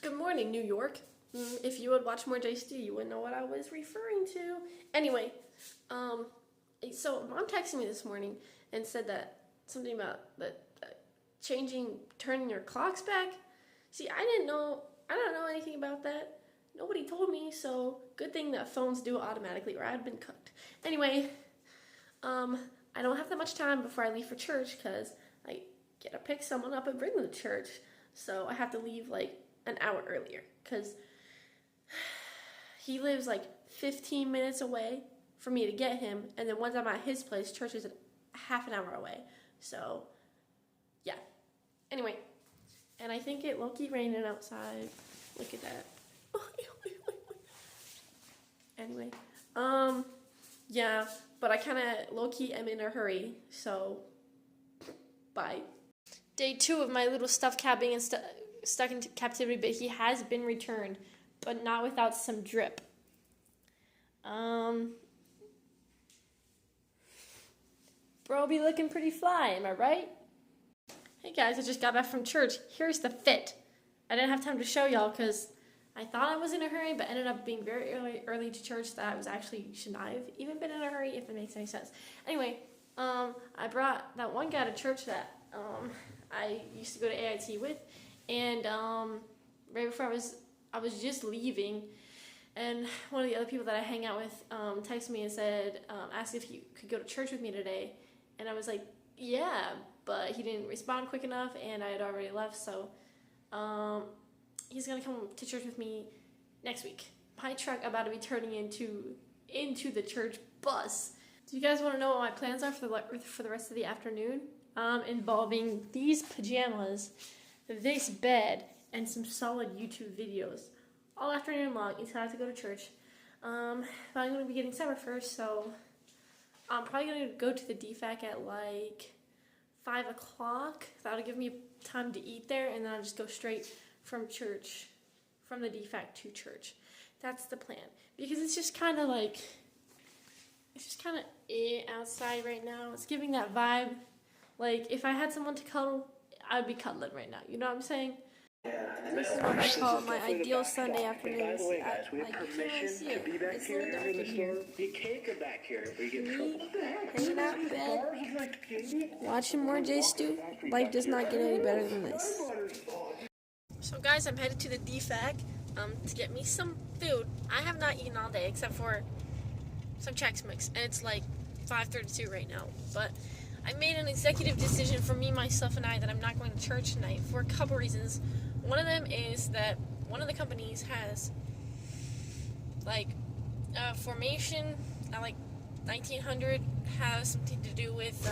Good morning, New York. If you would watch more JST, you would know what I was referring to. Anyway, so Mom texted me this morning and said that something about turning your clocks back. See, I don't know anything about that. Nobody told me, so good thing that phones do it automatically or I'd been cooked. Anyway, I don't have that much time before I leave for church because I gotta pick someone up and bring them to church. So I have to leave like an hour earlier because he lives like 15 minutes away for me to get him, and then once I'm at his place, church is half an hour away. So yeah. Anyway, and I think it low-key raining outside. Look at that. Anyway, yeah, but I kind of low-key am in a hurry, so bye. Day 2 of my little stuffed cat being stuck in captivity, but he has been returned, but not without some drip. Bro be looking pretty fly, am I right? Hey guys, I just got back from church. Here's the fit. I didn't have time to show y'all because I thought I was in a hurry, but ended up being very early to church that I was actually should not have even been in a hurry, if it makes any sense. Anyway, I brought that one guy to church that I used to go to AIT with, and right before I was just leaving, and one of the other people that I hang out with texted me and said, asked if he could go to church with me today, and I was like, yeah, but he didn't respond quick enough, and I had already left, so he's gonna come to church with me next week. My truck about to be turning into the church bus. Do you guys want to know what my plans are for the rest of the afternoon? Involving these pajamas, this bed, and some solid YouTube videos. All afternoon long until I have to go to church. But I'm going to be getting supper first, so I'm probably going to go to the DFAC at like 5 o'clock. That'll give me time to eat there, and then I'll just go straight from the DFAC to church. That's the plan. Because it's just kind of like, outside right now. It's giving that vibe. Like, if I had someone to cuddle, I'd be cuddling right now. You know what I'm saying? This is what I call my ideal Sunday afternoons. By the way, guys, we have permission to be back here. There's a You can't go back here. We get trouble. Hanging out in bed, watching more J Stu. Life does not get any better than this. So guys, I'm headed to the DFAC to get me some food. I have not eaten all day except for some Chex Mix, and it's like 5:32 right now. But I made an executive decision for me, myself, and I that I'm not going to church tonight for a couple reasons. One of them is that one of the companies has like formation at like 1900 has something to do with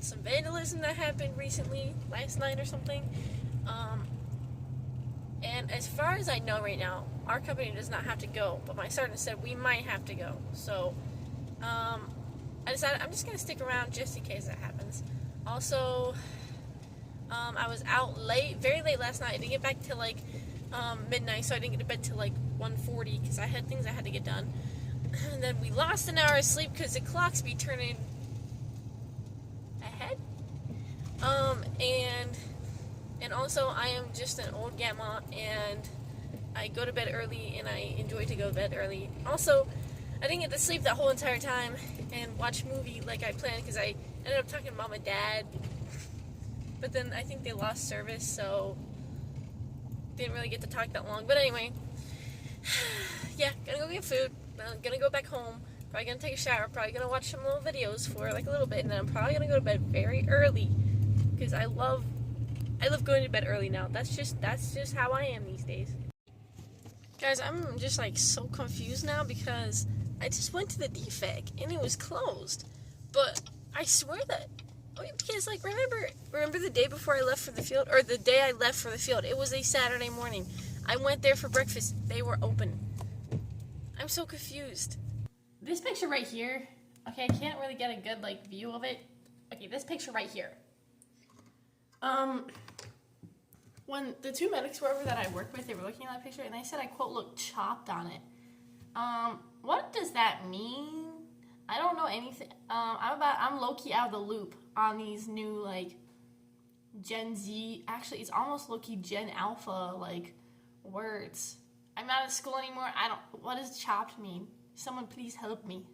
some vandalism that happened recently, last night or something. And as far as I know right now, our company does not have to go, but my sergeant said we might have to go. So I decided I'm just going to stick around just in case that happens. Also, I was out very late last night. I didn't get back till like midnight, so I didn't get to bed till like 1:40 because I had things I had to get done. And then we lost an hour of sleep because the clocks be turning ahead. And also I am just an old grandma, and I go to bed early, and I enjoy to go to bed early. Also, I didn't get to sleep that whole entire time and watch a movie like I planned because I ended up talking to Mom and Dad. But then I think they lost service, so didn't really get to talk that long. But anyway, yeah, gonna go get food. I'm gonna go back home. Probably gonna take a shower. Probably gonna watch some little videos for like a little bit, and then I'm probably gonna go to bed very early because I love going to bed early now. That's just how I am these days. Guys, I'm just like so confused now because I just went to the DFAC and it was closed. But I swear that, because like remember the day before I left for the field, or the day I left for the field, it was a Saturday morning. I went there for breakfast. They were open. I'm so confused. This picture right here, okay, I can't really get a good like view of it. Okay, this picture right here. When the two medics were over that I work with, they were looking at that picture and they said I quote look chopped on it. What does that mean? I don't know anything. I'm low-key out of the loop on these new like Gen Z. Actually, it's almost low-key Gen Alpha like words. I'm not at school anymore. What does chopped mean? Someone please help me.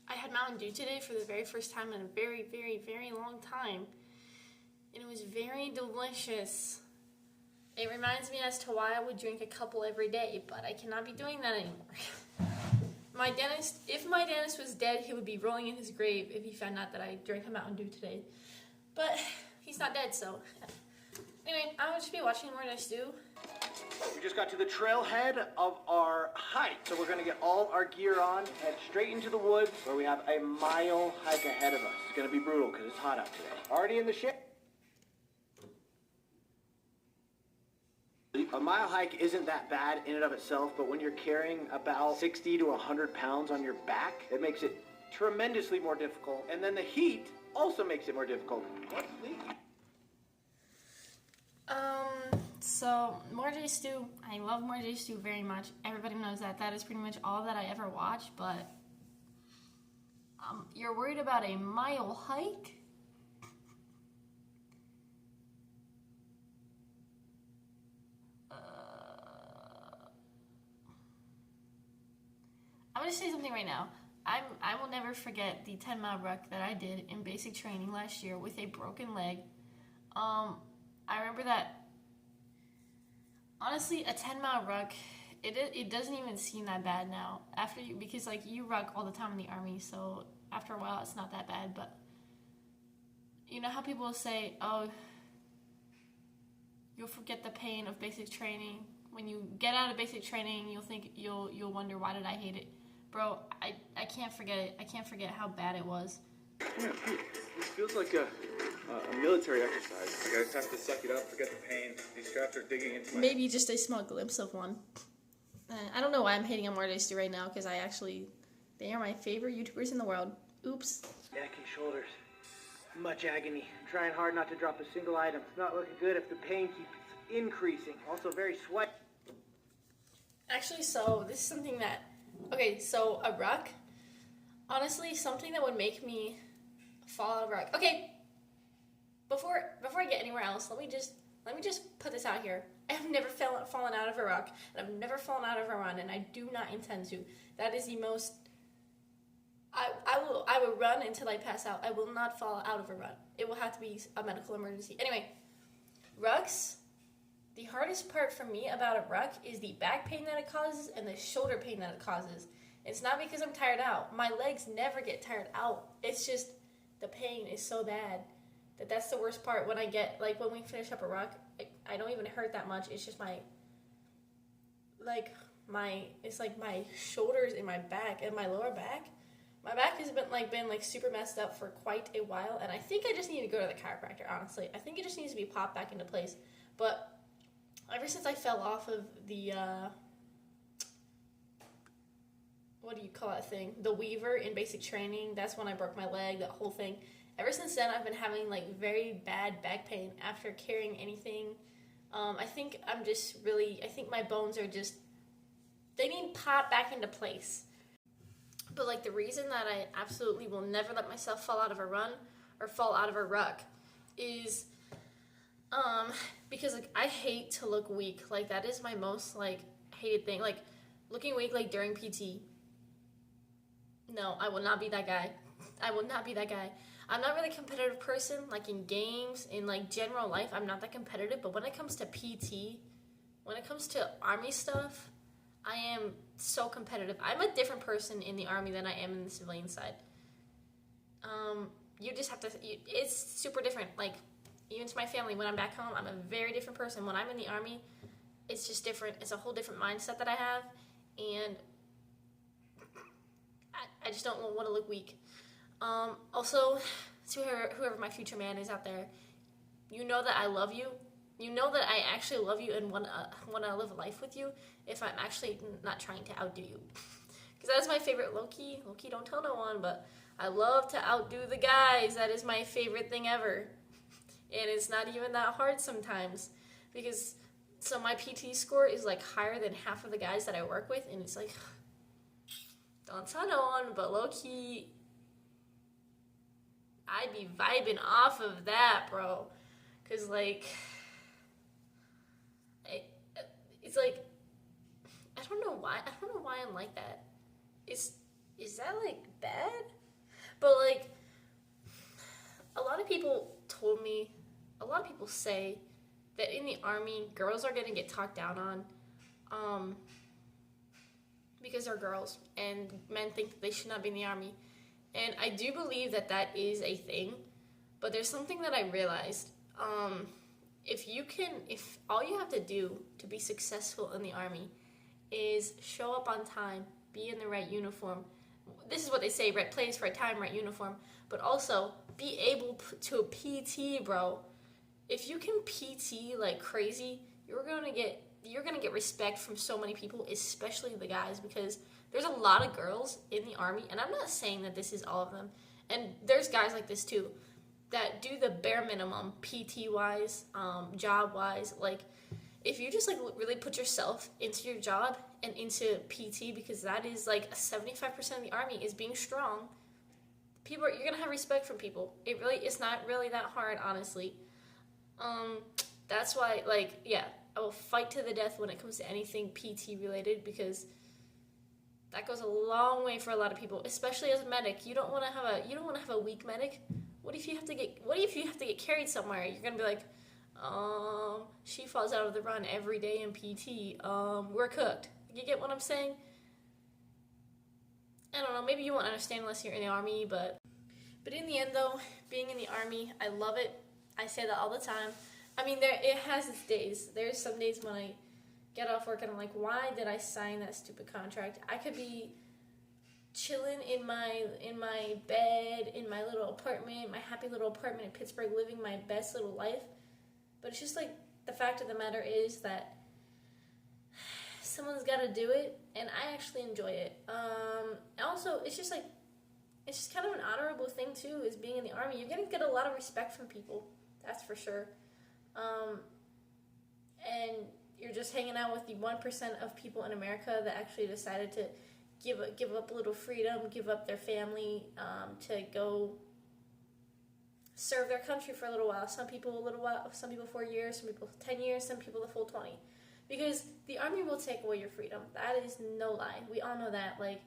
I had Mountain Dew today for the very first time in a very, very, very long time. And it was very delicious. It reminds me as to why I would drink a couple every day, but I cannot be doing that anymore. If my dentist was dead, he would be rolling in his grave if he found out that I drank a Mountain Dew today. But he's not dead, so. Anyway, I would just be watching more Nice Stew. We just got to the trailhead of our hike. So we're going to get all our gear on, head straight into the woods where we have a mile hike ahead of us. It's going to be brutal because it's hot out today. Already in the ship. A mile hike isn't that bad in and of itself, but when you're carrying about 60 to 100 pounds on your back, it makes it tremendously more difficult. And then the heat also makes it more difficult. What's leaking? So, More J Stew, I love More J Stew very much. Everybody knows that. That is pretty much all that I ever watch, but you're worried about a mile hike? I'm going to say something right now. I will never forget the 10-mile ruck that I did in basic training last year with a broken leg. I remember that. Honestly, a 10-mile ruck, it doesn't even seem that bad now. Because like you ruck all the time in the Army, so after a while it's not that bad. But you know how people say, "Oh, you'll forget the pain of basic training." When you get out of basic training, you'll wonder, why did I hate it? Bro, I can't forget it. I can't forget how bad it was. Yeah, this feels like a military exercise. Like I just have to suck it up, forget the pain. These straps are digging into my... Maybe just a small glimpse of one. I don't know why I'm hating on More J Stew right now, because they are my favorite YouTubers in the world. Oops. Neck and shoulders. Much agony. I'm trying hard not to drop a single item. It's not looking good if the pain keeps increasing. Also very sweaty. Actually, so this is something that... Okay, so a ruck. Honestly, something that would make me fall out of a ruck. Okay, before I get anywhere else, let me just put this out here. I have never fallen out of a ruck, and I've never fallen out of a run, and I do not intend to. That is the most... I will run until I pass out. I will not fall out of a run. It will have to be a medical emergency. Anyway, rucks, the hardest part for me about a ruck is the back pain that it causes and the shoulder pain that it causes. It's not because I'm tired out. My legs never get tired out. It's just the pain is so bad that's the worst part. When I get, like, when we finish up a ruck, I don't even hurt that much. It's just it's like my shoulders and my back and my lower back. My back has been super messed up for quite a while, and I think I just need to go to the chiropractor, honestly. I think it just needs to be popped back into place. But ever since I fell off of the, what do you call that thing? The Weaver in basic training, that's when I broke my leg, that whole thing. Ever since then, I've been having, very bad back pain after carrying anything. I think my bones are just, they need popped back into place. But, the reason that I absolutely will never let myself fall out of a run or fall out of a ruck is, because, I hate to look weak. That is my most, hated thing. Looking weak, during PT. No, I will not be that guy. I will not be that guy. I'm not really a competitive person, in games, in, general life, I'm not that competitive. But when it comes to PT, when it comes to Army stuff, I am so competitive. I'm a different person in the Army than I am in the civilian side. You just have to, it's super different. Even to my family, when I'm back home, I'm a very different person. When I'm in the Army, it's just different. It's a whole different mindset that I have, and I just don't want to look weak. Also, to whoever my future man is out there, you know that I love you. You know that I actually love you and want to live a life with you if I'm actually not trying to outdo you. Because that's my favorite, low-key, don't tell no one, but I love to outdo the guys. That is my favorite thing ever. And it's not even that hard sometimes. Because, so my PT score is higher than half of the guys that I work with, and it's don't tell no one, but low-key, I'd be vibing off of that, bro. Because, don't know why I'm like that. Is that like bad? But like, a lot of people say that in the army, girls are gonna get talked down on, because they're girls, and men think that they should not be in the army. And I do believe that that is a thing, but there's something that I realized. If all you have to do to be successful in the army is show up on time, be in the right uniform. This is what they say, right place, right time, right uniform. But also, be able to PT, bro. If you can PT like crazy, you're gonna get respect from so many people, especially the guys, because there's a lot of girls in the army, and I'm not saying that this is all of them. And there's guys like this too, that do the bare minimum, PT-wise, job-wise. Like, if you just, like, really put yourself into your job and into PT, because that is, like, 75% of the army is being strong, you're going to have respect from people. It's not really that hard, honestly. That's why, like, yeah, I will fight to the death when it comes to anything PT-related, because that goes a long way for a lot of people, especially as a medic. You don't want to have a weak medic. What if you have to get carried somewhere? You're gonna be like, she falls out of the run every day in PT. We're cooked. You get what I'm saying? I don't know. Maybe you won't understand unless you're in the army, but in the end, though, being in the army, I love it. I say that all the time. I mean, it has its days. There's some days when I get off work and I'm like, why did I sign that stupid contract? I could be chilling in my bed, in my little apartment, my happy little apartment in Pittsburgh, living my best little life. But it's just like, the fact of the matter is that someone's got to do it, and I actually enjoy it. Also, it's just kind of an honorable thing too, is being in the army. You're going to get a lot of respect from people, that's for sure. And you're just hanging out with the 1% of people in America that actually decided to give up a little freedom, give up their family, to go serve their country for a little while. Some people a little while, some people 4 years, some people 10 years, some people the full 20. Because the army will take away your freedom. That is no lie. We all know that. Like,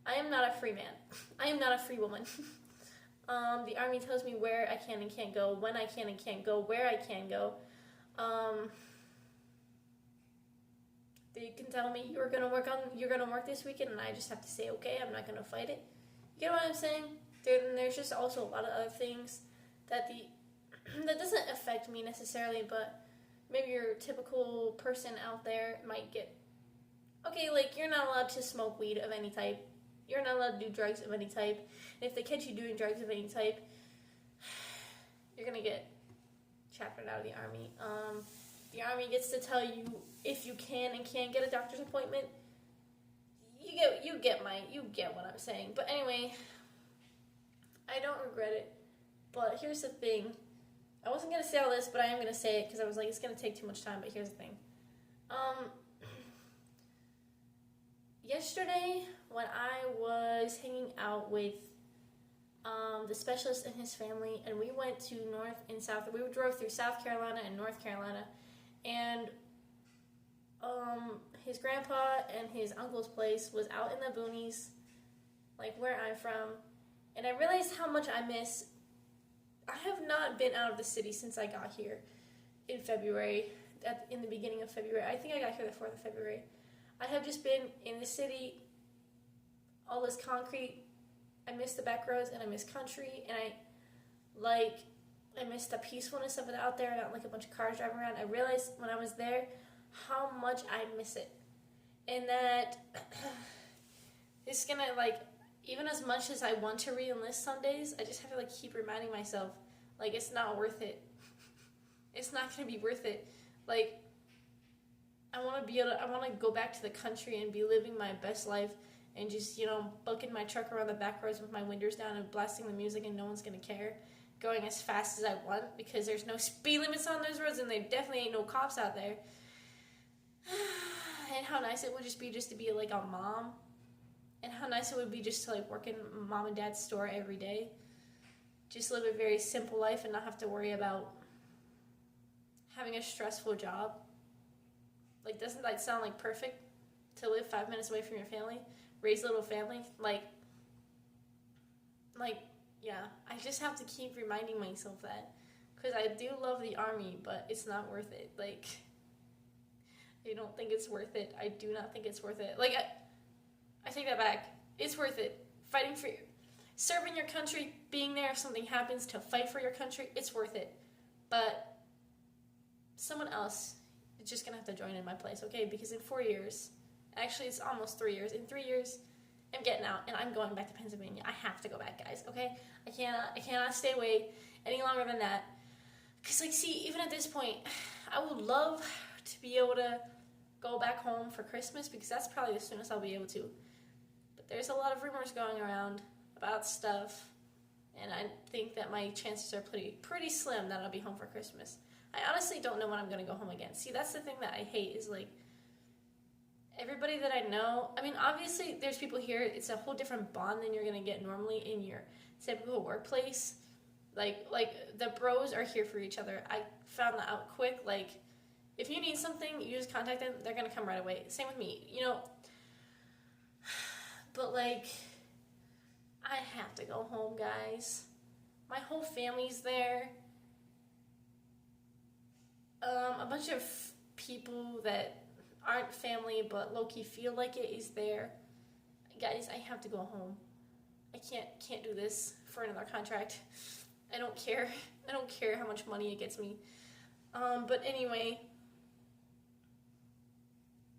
I am not a free man. I am not a free woman. The army tells me where I can and can't go, when I can and can't go, where I can go. They can tell me you're gonna work this weekend, and I just have to say, okay, I'm not gonna fight it. You get what I'm saying? There's just also a lot of other things that doesn't affect me necessarily, but maybe your typical person out there might get. Okay, like, you're not allowed to smoke weed of any type. You're not allowed to do drugs of any type. And if they catch you doing drugs of any type, you're gonna get chaptered out of the army. The army gets to tell you if you can and can't get a doctor's appointment. You get what I'm saying. But anyway, I don't regret it. But here's the thing. I wasn't gonna say all this, but I am gonna say it because I was like, it's gonna take too much time. But here's the thing. Yesterday, when I was hanging out with the specialist and his family, and we went to we drove through South Carolina and North Carolina, and his grandpa and his uncle's place was out in the boonies, like where I'm from, and I realized how much I miss. I have not been out of the city since I got here in February, in the beginning of February. I think I got here the 4th of February. I have just been in the city, all this concrete. I miss the back roads, and I miss country, and I miss the peacefulness of it out there, not like a bunch of cars driving around. I realized when I was there how much I miss it, and that it's gonna, like, even as much as I want to re-enlist some days, I just have to, like, keep reminding myself, like, it's not worth it. It's not gonna be worth it. Like, I want to go back to the country and be living my best life, and just, bucking my truck around the back roads with my windows down and blasting the music, and no one's gonna care. Going as fast as I want, because there's no speed limits on those roads, and there definitely ain't no cops out there. And how nice it would just be to be like a mom, and how nice it would be just to, like, work in mom and dad's store every day. Just live a very simple life and not have to worry about having a stressful job. Like, doesn't that sound like perfect to live 5 minutes away from your family, raise a little family, like, yeah, I just have to keep reminding myself that, because I do love the army, but it's not worth it. Like, I don't think it's worth it. I do not think it's worth it. Like, I take that back. It's worth it. Fighting for serving your country, being there if something happens to fight for your country, it's worth it. But someone else is just gonna have to join in my place, okay? Because in 4 years, actually it's almost 3 years. In 3 years, I'm getting out and I'm going back to Pennsylvania. I have to go back, guys, okay? I cannot stay away any longer than that. Because, like, see, even at this point, I would love to be able to go back home for Christmas, because that's probably the soonest I'll be able to. But there's a lot of rumors going around about stuff, and I think that my chances are pretty slim that I'll be home for Christmas. I honestly don't know when I'm going to go home again. See, that's the thing that I hate, is, like, everybody that I know, I mean, obviously there's people here, it's a whole different bond than you're going to get normally in your typical workplace. Like the bros are here for each other. I found that out quick. Like, if you need something, you just contact them, they're going to come right away. Same with me, you know. But, like, I have to go home, guys. My whole family's there. A bunch of people that aren't family but low-key feel like it is there. Guys, I have to go home. I can't do this for another contract. I don't care. I don't care how much money it gets me. But anyway,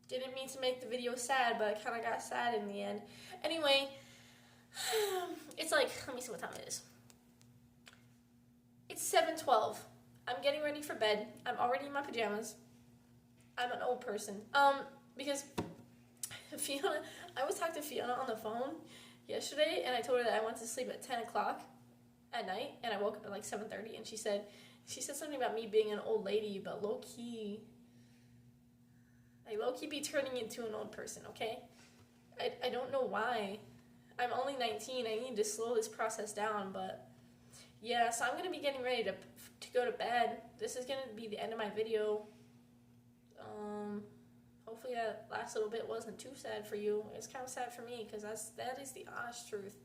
didn't mean to make the video sad, but I kind of got sad in the end. Anyway, it's like, let me see what time it is. It's 7:12. I'm getting ready for bed. I'm already in my pajamas. I'm an old person. Because Fiona, I was talking to Fiona on the phone yesterday, and I told her that I went to sleep at 10 o'clock at night, and I woke up at like 7:30, and she said something about me being an old lady, but low-key, I low-key be turning into an old person, okay? I don't know why. I'm only 19. I need to slow this process down, but yeah, so I'm going to be getting ready to go to bed. This is going to be the end of my video. Hopefully that last little bit wasn't too sad for you. It's kind of sad for me, because that is the honest truth.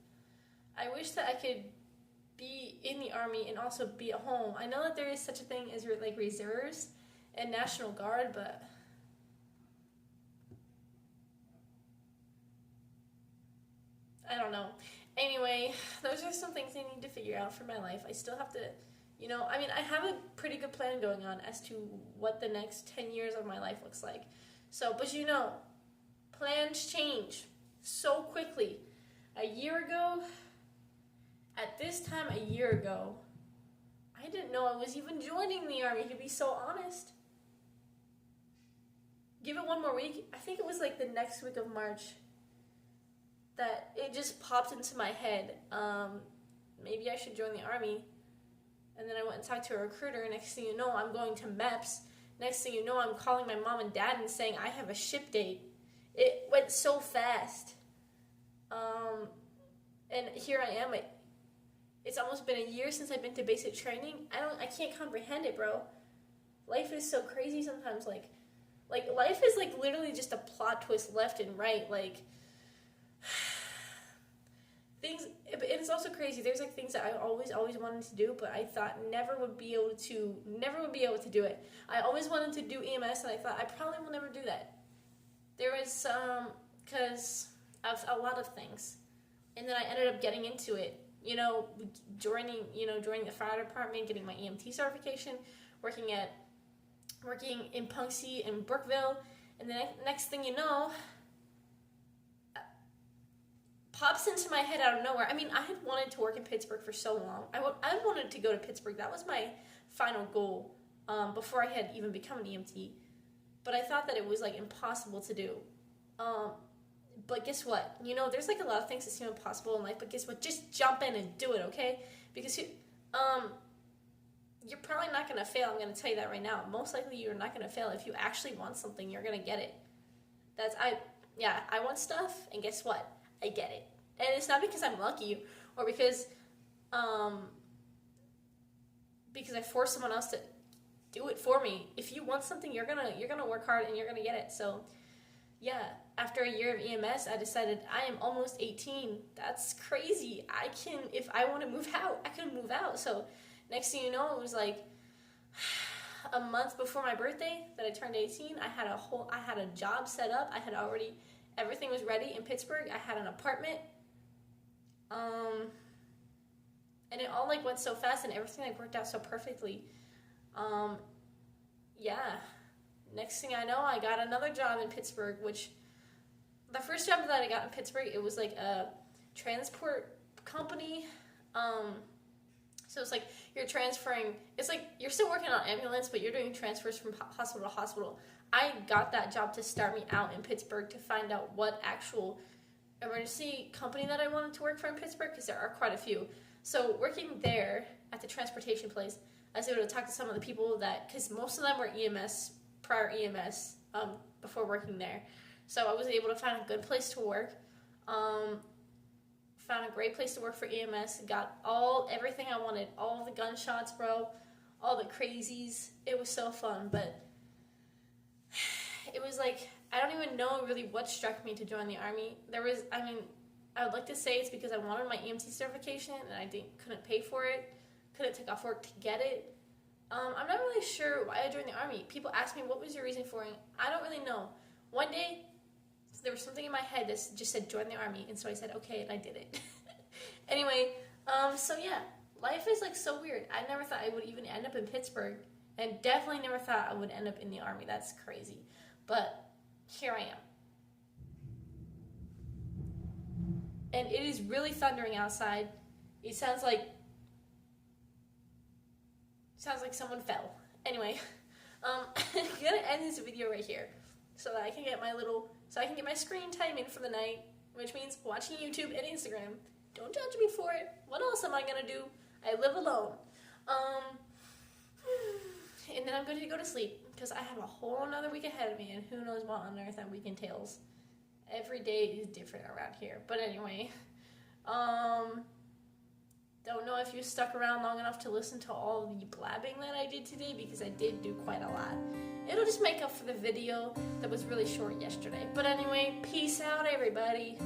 I wish that I could be in the army and also be at home. I know that there is such a thing as like reserves and National Guard, but I don't know. Anyway, those are some things I need to figure out for my life. I still have to, you know, I mean, I have a pretty good plan going on as to what the next 10 years of my life looks like. So, but you know, plans change so quickly. A year ago, at this time a year ago, I didn't know I was even joining the army, to be so honest. Give it one more week. I think it was like the next week of March that it just popped into my head. Maybe I should join the army. And then I went and talked to a recruiter. Next thing you know, I'm going to MEPS. Next thing you know, I'm calling my mom and dad and saying I have a ship date. It went so fast. And here I am. It's almost been a year since I've been to basic training. I can't comprehend it, bro. Life is so crazy sometimes. Like life is like literally just a plot twist left and right. Like, things, and it's also crazy. There's like things that I always wanted to do, but I thought never would be able to do it. I always wanted to do EMS, and I thought I probably will never do that. There was because of a lot of things, and then I ended up getting into it. You know, joining the fire department, getting my EMT certification, working in Punxsutawney and Brookville, and then next thing you know, pops into my head out of nowhere. I mean, I had wanted to work in Pittsburgh for so long. I wanted to go to Pittsburgh. That was my final goal before I had even become an EMT. But I thought that it was like impossible to do. But guess what? You know, there's like a lot of things that seem impossible in life. But guess what? Just jump in and do it, okay? Because you're probably not gonna fail. I'm gonna tell you that right now. Most likely, you're not gonna fail. If you actually want something, you're gonna get it. I want stuff, and guess what? I get it. And it's not because I'm lucky or because I force someone else to do it for me. If you want something, you're gonna work hard and you're gonna get it. So yeah, after a year of EMS, I decided I am almost 18. That's crazy. If I want to move out, I can move out. So next thing you know, it was like a month before my birthday that I turned 18. I had a job set up. Everything was ready in Pittsburgh. I had an apartment. And it all like went so fast and everything like worked out so perfectly. Yeah. Next thing I know, I got another job in Pittsburgh, which the first job that I got in Pittsburgh, it was like a transport company. So it's like you're transferring, it's like you're still working on ambulance, but you're doing transfers from hospital to hospital. I got that job to start me out in Pittsburgh to find out what actual emergency company that I wanted to work for in Pittsburgh, because there are quite a few. So working there at the transportation place, I was able to talk to some of the people because most of them were EMS, prior EMS, before working there. So I was able to find a good place to work. Found a great place to work for EMS. Got everything I wanted. All the gunshots, bro. All the crazies. It was so fun, but it was like, I don't even know really what struck me to join the Army. I would like to say it's because I wanted my EMT certification and I couldn't pay for it. Couldn't take off work to get it. I'm not really sure why I joined the Army. People ask me, what was your reason for it? I don't really know. One day, there was something in my head that just said, join the Army. And so I said, okay, and I did it. Anyway, so yeah, life is like so weird. I never thought I would even end up in Pittsburgh. And definitely never thought I would end up in the Army. That's crazy. But here I am. And it is really thundering outside. It sounds like someone fell. Anyway, I'm gonna end this video right here so that I can get my screen time in for the night, which means watching YouTube and Instagram. Don't judge me for it. What else am I gonna do? I live alone. And then I'm going to go to sleep because I have a whole another week ahead of me, and who knows what on earth that week entails. Every day is different around here. But anyway, don't know if you stuck around long enough to listen to all the blabbing that I did today, because I did do quite a lot. It'll just make up for the video that was really short yesterday. But anyway, peace out, everybody.